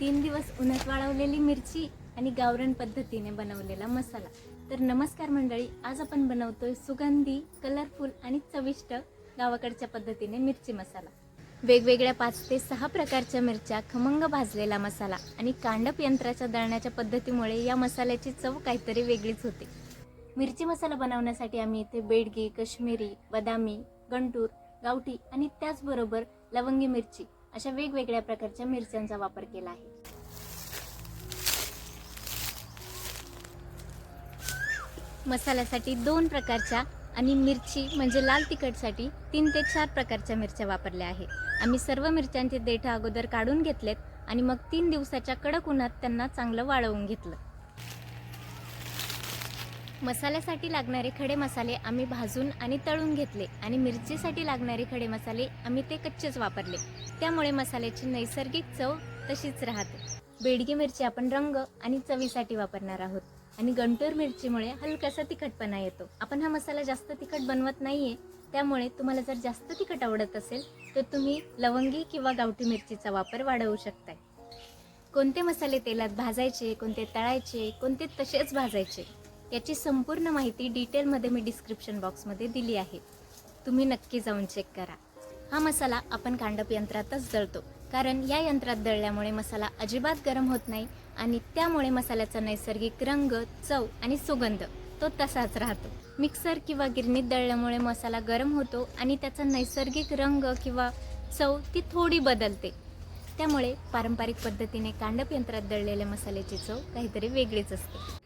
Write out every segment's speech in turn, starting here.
3 दिवस उन्हात वाळवलेली मिरची आणि गावरान पद्धतीने बनवलेला मसाला. तर नमस्कार मंडळी, आज आपण बनवतोय सुगंधी, कलरफुल आणि चविष्ट गावाकडच्या पद्धतीने मिरची मसाला. वेगवेगळ्या 5 ते 6 प्रकारच्या मिरच्या, खमंग भाजलेला मसाला आणि कांडप यंत्राच्या दळण्याच्या पद्धतीमुळे या मसाल्याची चव काहीतरी वेगळीच होते. मिरची मसाला बनवण्यासाठी आम्ही इथे बेडगी, काश्मीरी, बदामी, गंटूर, गावठी आणि त्याचबरोबर लवंगी मिरची अशा वेगवेगळ्या प्रकारच्या मिरच्यांचा वापर केला आहे. मसाल्यासाठी 2 प्रकारच्या आणि मिरची म्हणजे लाल तिखटसाठी 3 ते 4 प्रकारच्या मिरच्या वापरल्या आहे. आम्ही सर्व मिरच्यांचे देठ अगोदर काढून घेतलेत आणि मग 3 दिवसाच्या कडक उन्हात त्यांना चांगलं वाळवून घेतलं. मसाल्यासाठी लागणारे खडे मसाले आम्ही भाजून आणि तळून घेतले आणि मिरचीसाठी लागणारे खडे मसाले आम्ही ते कच्चेच वापरले. त्यामुळे मसाल्याची नैसर्गिक चव तशीच राहते. बेडगी मिरची आपण रंग आणि चवीसाठी वापरणार आहोत आणि गंटूर मिरचीमुळे हलकासा तिखटपणा येतो. आपण हा मसाला जास्त तिखट बनवत नाहीये, त्यामुळे तुम्हाला जर जास्त तिखट आवडत असेल तर तुम्ही लवंगी किंवा गावठी मिरचीचा वापर वाढवू शकताय. कोणते मसाले तेलात भाजायचे, कोणते तळायचे, कोणते तसेच भाजायचे याची संपूर्ण माहिती डिटेलमध्ये मी डिस्क्रिप्शन बॉक्समध्ये दिली आहे. तुम्ही नक्की जाऊन चेक करा. हा मसाला आपण कांडप यंत्रातच दळतो, कारण या यंत्रात दळल्यामुळे मसाला अजिबात गरम होत नाही आणि त्यामुळे मसाल्याचा नैसर्गिक रंग, चव आणि सुगंध तो तसाच राहतो. मिक्सर किंवा गिरणीत दळल्यामुळे मसाला गरम होतो आणि त्याचा नैसर्गिक रंग किंवा चव ती थोडी बदलते. त्यामुळे पारंपरिक पद्धतीने कांडप यंत्रात दळलेल्या मसाल्याची चव काहीतरी वेगळीच असते.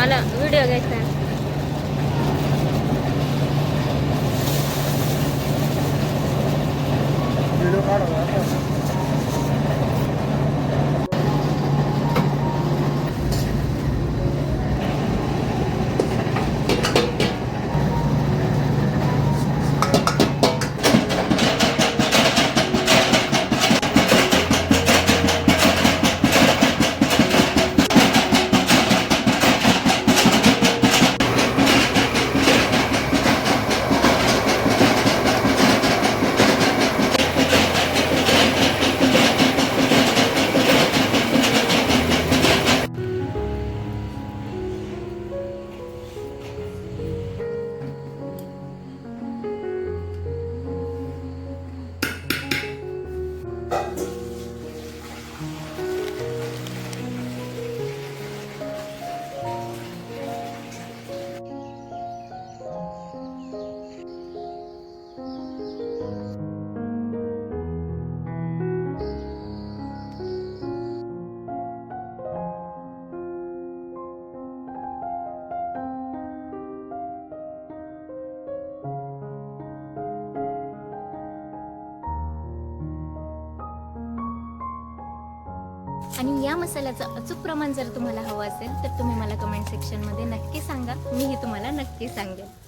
मला व्हिडिओ घ्यायचा आहे. आणि या मसाल्याचं अचूक प्रमाण जर तुम्हाला हवं असेल तर तुम्ही मला कमेंट सेक्शनमध्ये नक्की सांगा, मीही तुम्हाला नक्की सांगेन.